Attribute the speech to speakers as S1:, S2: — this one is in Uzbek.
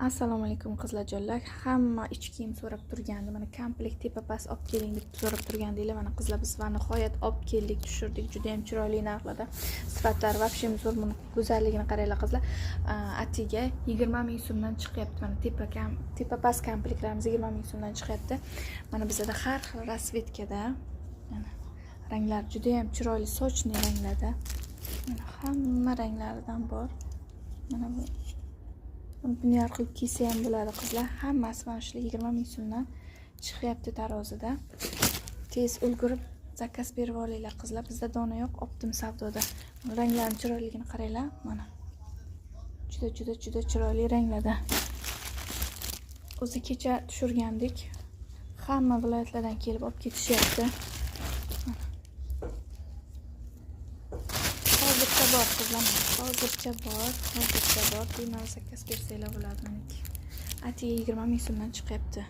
S1: Assalomu alaykum qizlarjonlar. Hamma ichki kiyim so'rab turgandi. Mana komplekt tepa past olib keling deb so'rab turgandinglar. Mana qizlar biz va nihoyat olib keldik, tushirdik. Juda ham chiroyli narxlarda. Sifatlari вообще zo'r, buni go'zalligini qaranglar qizlar. Atiga 20 ming so'mdan chiqyapti. Mana tepa past komplektlarimiz 20 ming so'mdan chiqyapti. Mana bizda har xil rasvetkada. Mana ranglar juda ham chiroyli, sochli ranglarda. Mana hamma ranglaridan bor. Mana bu buni har xil kiysa ham bo'ladi qizlar. Hammasi mana shu 20 ming so'mdan chiqyapti tarozida. Tez ulgurib zakaz berib olinglar qizlar. Bizda dona yo'q, optim savdoda. Ranglarning chiroyligini qaranglar. Mana juda chiroyli ranglarda. O'zi kecha tushirgandik. Hamma viloyatlardan kelib olib ketishyapti. Hozircha bor qizlar, hozircha bor. Bemalol zakaz bersanglar bo'ladi. Atiga 20 ming so'mdan chiqyapti.